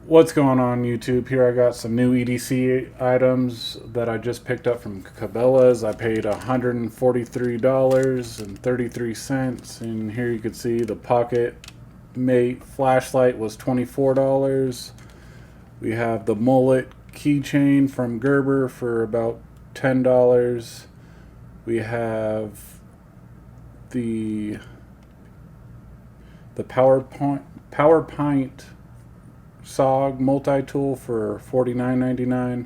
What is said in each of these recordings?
What's going on YouTube? Here I got some new EDC items that I just picked up from Cabela's. I paid $143.33, and here you can see the Pocket Mate flashlight was $24. We have the mullet keychain from Gerber for about $10. We have the PowerPint SOG multi-tool for $49.99,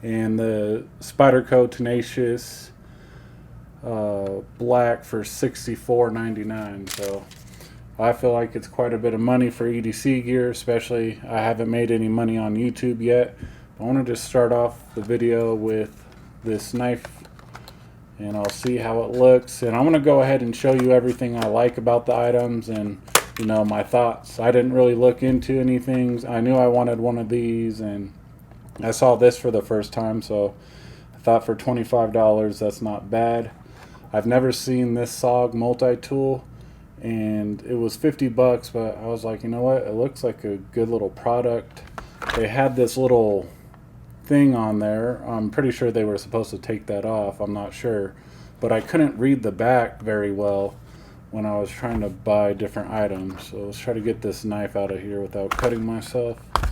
and the Spyderco Tenacious black for $64.99. So I feel like it's quite a bit of money for EDC gear, especially I haven't made any money on YouTube yet. I want to just start off the video with this knife, and I'll see how it looks, and I'm going to go ahead and show you everything I like about the items and my thoughts. I didn't really look into anything. I knew I wanted one of these, and I saw this for the first time, so I thought for $25 that's not bad. I've never seen this SOG multi-tool, and it was 50 bucks, but I was like, you know what, it looks like a good little product. They had this little thing on there. I'm pretty sure they were supposed to take that off, I'm not sure, but I couldn't read the back very well when I was trying to buy different items. So let's try to get this knife out of here without cutting myself. I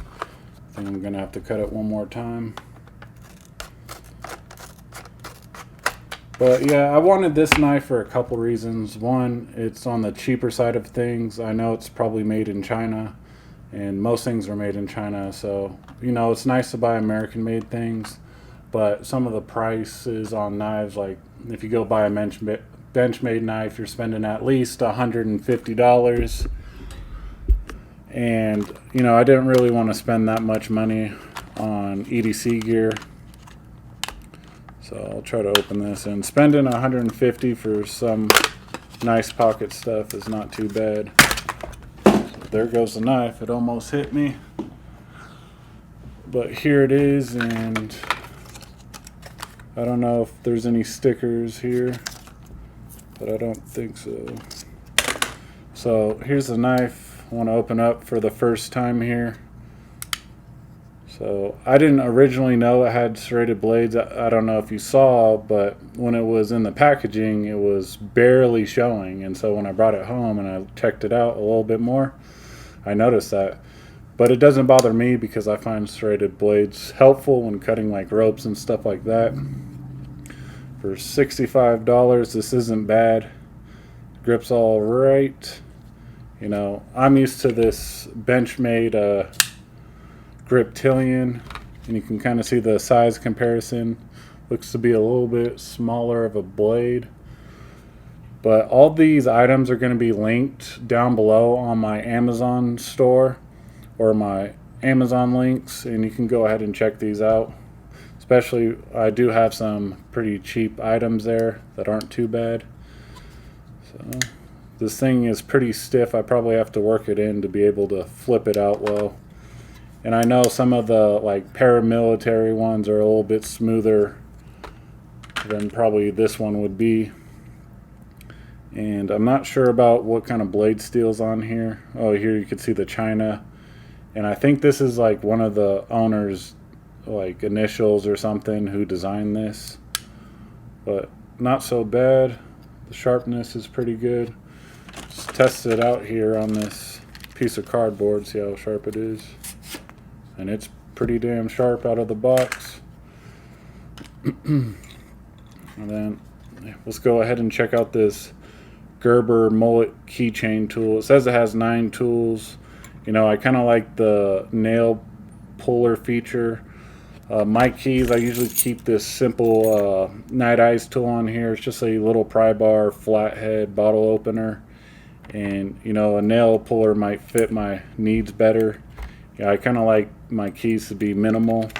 think I'm gonna have to cut it one more time. But yeah, I wanted this knife for a couple reasons. One, it's on the cheaper side of things. I know it's probably made in China, and most things are made in China, so it's nice to buy American made things, but some of the prices on knives, like if you go buy a Benchmade knife, you're spending at least $150, and I didn't really want to spend that much money on EDC gear, so I'll try to open this. And spending $150 for some nice pocket stuff is not too bad. So there goes the knife. It almost hit me, but here it is, and I don't know if there's any stickers here, but I don't think so. So here's the knife I want to open up for the first time here. So I didn't originally know it had serrated blades. I don't know if you saw, but when it was in the packaging, it was barely showing. And so when I brought it home and I checked it out a little bit more, I noticed that. But it doesn't bother me because I find serrated blades helpful when cutting like ropes and stuff like that. For $65, this isn't bad. Grip's all right. I'm used to this Benchmade Griptilian, and you can kind of see the size comparison. Looks to be a little bit smaller of a blade. But all these items are going to be linked down below on my Amazon store or my Amazon links, and you can go ahead and check these out. Especially, I do have some pretty cheap items there that aren't too bad. So this thing is pretty stiff. I probably have to work it in to be able to flip it out well. And I know some of the like paramilitary ones are a little bit smoother than probably this one would be. And I'm not sure about what kind of blade steel's on here. Oh, here you can see the China. And I think this is like one of the owners' like initials or something who designed this, but not so bad. The sharpness is pretty good. Just test it out here on this piece of cardboard, see how sharp it is, and it's pretty damn sharp out of the box. And then let's go ahead and check out this Gerber mullet keychain tool. It says it has 9 tools. I kind of like the nail puller feature. My keys, I usually keep this simple night eyes tool on here. It's just a little pry bar flathead bottle opener, and a nail puller might fit my needs better. I kind of like my keys to be minimal,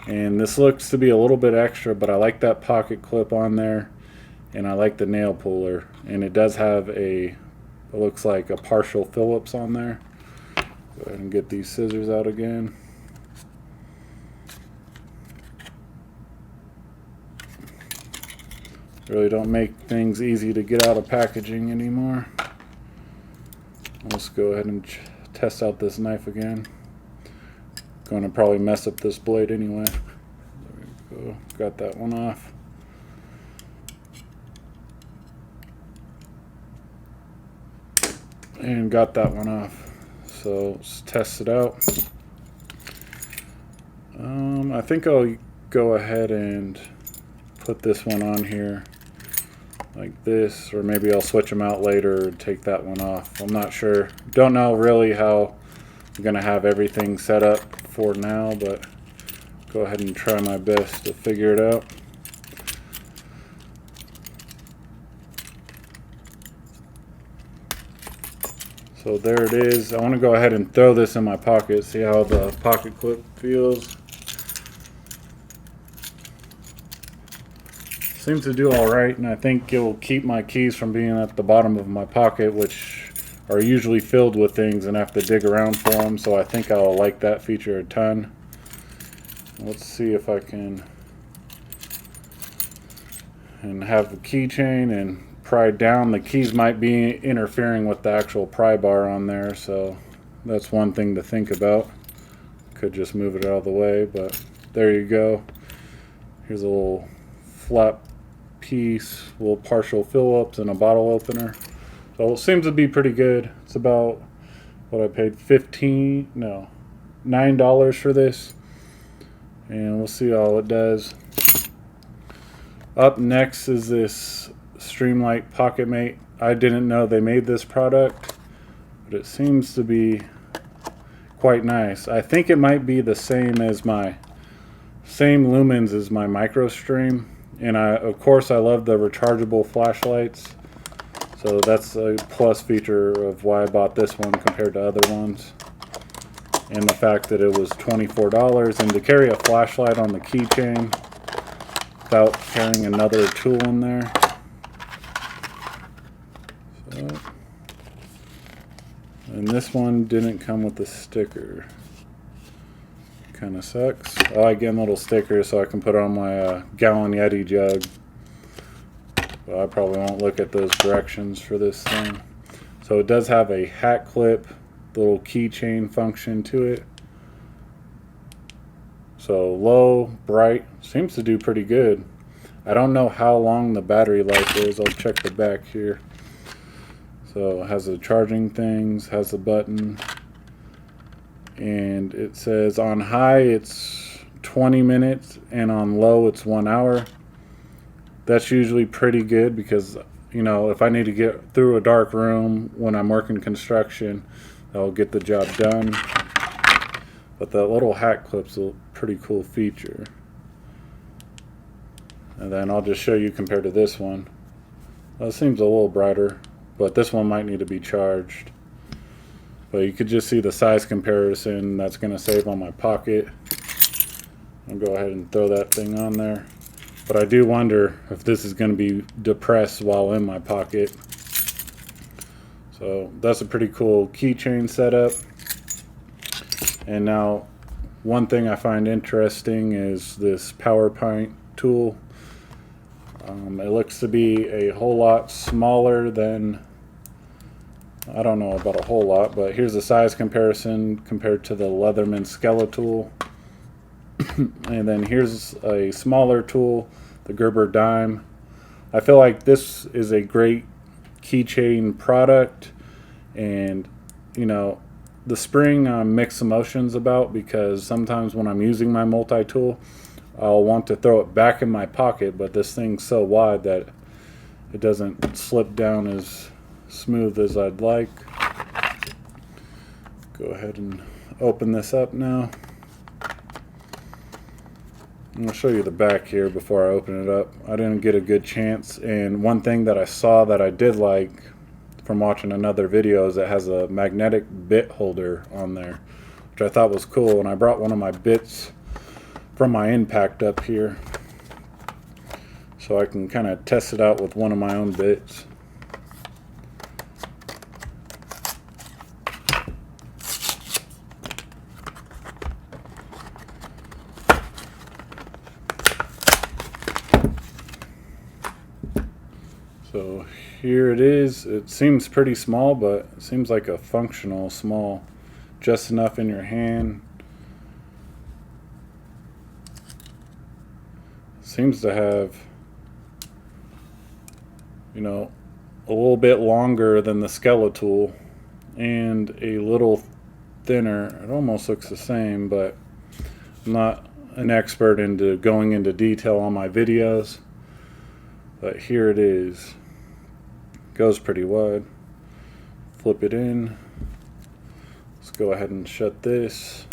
and this looks to be a little bit extra, but I like that pocket clip on there, and I like the nail puller, and it does have it looks like a partial Phillips on there. Go ahead and get these scissors out again. Really don't make things easy to get out of packaging anymore. Let's go ahead and test out this knife again. Going to probably mess up this blade anyway. There we go. Got that one off. And got that one off. So let's test it out. I think I'll go ahead and put this one on here like this, or maybe I'll switch them out later and take that one off. I'm not sure. Don't know really how I'm gonna have everything set up for now, but go ahead and try my best to figure it out. So there it is. I want to go ahead and throw this in my pocket, see how the pocket clip feels. Seems to do all right, and I think it will keep my keys from being at the bottom of my pocket, which are usually filled with things and I have to dig around for them. So I think I'll like that feature a ton. Let's see if I can have the keychain and pry down. The keys might be interfering with the actual pry bar on there, so that's one thing to think about. Could just move it out of the way, but there you go. Here's a little flap piece, little partial Phillips, and a bottle opener. So it seems to be pretty good. It's about what I paid, $9 for this, and we'll see how it does. Up next is this Streamlight Pocket Mate. I didn't know they made this product, but it seems to be quite nice. I think it might be the same lumens as my MicroStream. And of course I love the rechargeable flashlights, so that's a plus feature of why I bought this one compared to other ones, and the fact that it was $24, and to carry a flashlight on the keychain without carrying another tool in there. So, and this one didn't come with a sticker. Kind of sucks. I like getting little stickers so I can put it on my gallon Yeti jug. But I probably won't look at those directions for this thing. So it does have a hat clip, little keychain function to it. So low, bright, seems to do pretty good. I don't know how long the battery life is. I'll check the back here. So it has the charging things, has the button. And it says on high it's 20 minutes and on low it's 1 hour. That's usually pretty good because, you know, if I need to get through a dark room when I'm working construction, that'll get the job done. But that little hat clip's a pretty cool feature. And then I'll just show you compared to this one. Well, it seems a little brighter, but this one might need to be charged. But you could just see the size comparison that's going to save on my pocket. I'll go ahead and throw that thing on there. But I do wonder if this is going to be depressed while in my pocket. So that's a pretty cool keychain setup. And now one thing I find interesting is this PowerPoint tool. It looks to be a whole lot smaller than, I don't know about a whole lot, but here's the size comparison compared to the Leatherman Skeletal. And then here's a smaller tool, the Gerber Dime. I feel like this is a great keychain product, and you know, the spring I'm mixed emotions about, because sometimes when I'm using my multi-tool I'll want to throw it back in my pocket, but this thing's so wide that it doesn't slip down as smooth as I'd like. Go ahead and open this up now. I'm going to show you the back here before I open it up. I didn't get a good chance, and one thing that I saw that I did like from watching another video is it has a magnetic bit holder on there, which I thought was cool, and I brought one of my bits from my impact up here so I can kind of test it out with one of my own bits. So here it is. It seems pretty small, but it seems like a functional small. just enough in your hand. Seems to have, you know, a little bit longer than the Skeletal and a little thinner. It almost looks the same, but I'm not an expert into going into detail on my videos. But here it is. Goes pretty wide. Flip it in. Let's go ahead and shut this.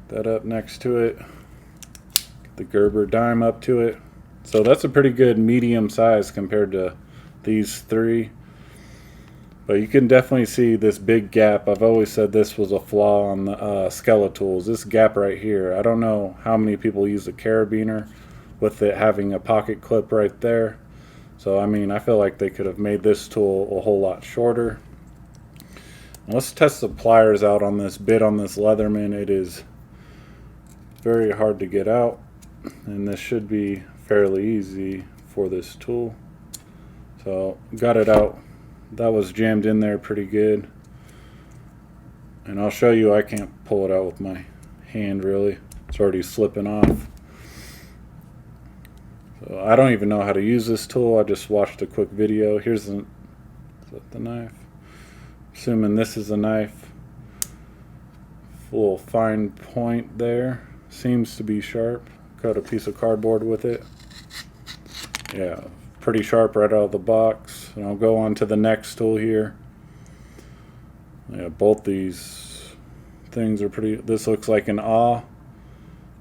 That up next to it. Get the Gerber dime up to it. So that's a pretty good medium size compared to these three. But you can definitely see this big gap. I've always said this was a flaw on the Skeletools. This gap right here. I don't know how many people use a carabiner with it having a pocket clip right there. So I mean, I feel like they could have made this tool a whole lot shorter. Let's test the pliers out on this bit on this Leatherman. It is very hard to get out, and this should be fairly easy for this tool. So got it out. That was jammed in there pretty good. And I'll show you, I can't pull it out with my hand really. It's already slipping off. So I don't even know how to use this tool. I just watched a quick video. Here's the, is that the knife? Assuming this is a knife. Little fine point there. Seems to be sharp. Cut a piece of cardboard with it. Yeah, pretty sharp right out of the box. And I'll go on to the next tool here. Yeah, both these things are pretty, this looks like an awl.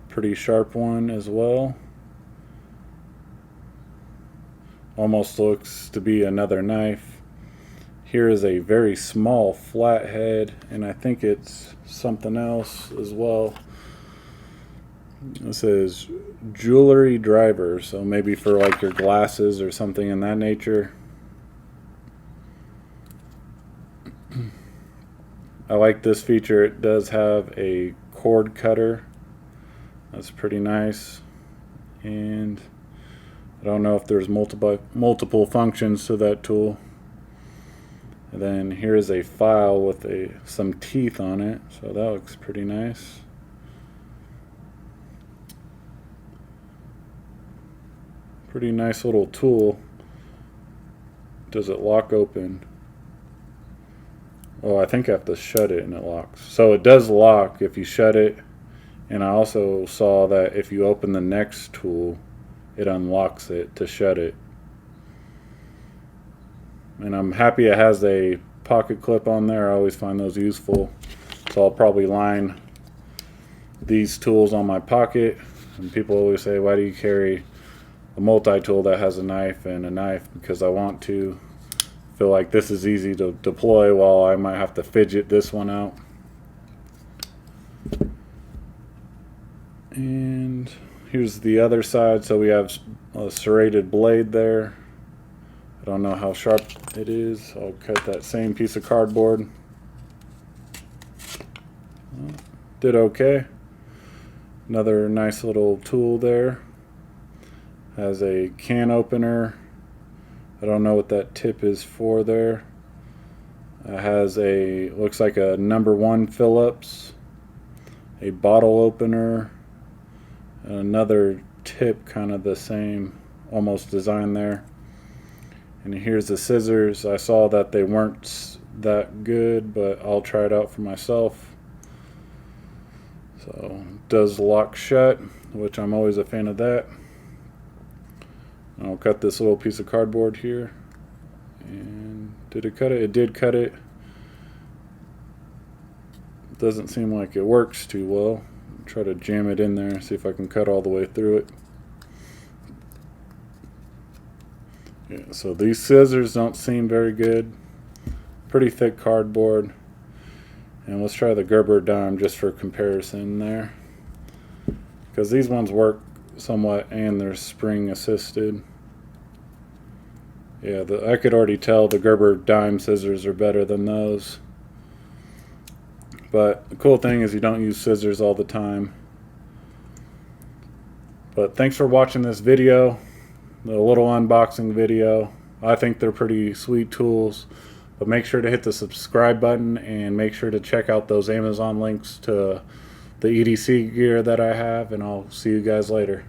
Pretty sharp one as well. Almost looks to be another knife. Here is a very small flathead, and I think it's something else as well. This is jewelry driver, so maybe for like your glasses or something in that nature. I like this feature. It does have a cord cutter. That's pretty nice. And I don't know if there's multiple functions to that tool. And then here's a file with some teeth on it, so that looks pretty nice. Pretty nice little tool. Does it lock open? Oh, I think I have to shut it and it locks. So it does lock if you shut it. And I also saw that if you open the next tool, it unlocks it to shut it. And I'm happy it has a pocket clip on there. I always find those useful. So I'll probably line these tools on my pocket. And people always say, why do you carry a multi-tool that has a knife and a knife? Because I want to feel like this is easy to deploy while I might have to fidget this one out. And here's the other side. So we have a serrated blade there. I don't know how sharp it is. I'll cut that same piece of cardboard. Did okay. Another nice little tool there. Has a can opener. I don't know what that tip is for there. It has a, looks like a #1 Phillips. A bottle opener. And another tip, kind of the same, almost design there. And here's the scissors. I saw that they weren't that good, but I'll try it out for myself. So it does lock shut, which I'm always a fan of that. I'll cut this little piece of cardboard here. And did it cut it? It did cut it. Doesn't seem like it works too well. Try to jam it in there, see if I can cut all the way through it. Yeah, so these scissors don't seem very good. Pretty thick cardboard. And let's try the Gerber dime just for comparison there. Because these ones work somewhat and they're spring assisted. Yeah, I could already tell the Gerber dime scissors are better than those. But the cool thing is you don't use scissors all the time. But thanks for watching this video, the little unboxing video. I think they're pretty sweet tools. But make sure to hit the subscribe button and make sure to check out those Amazon links to the EDC gear that I have, and I'll see you guys later.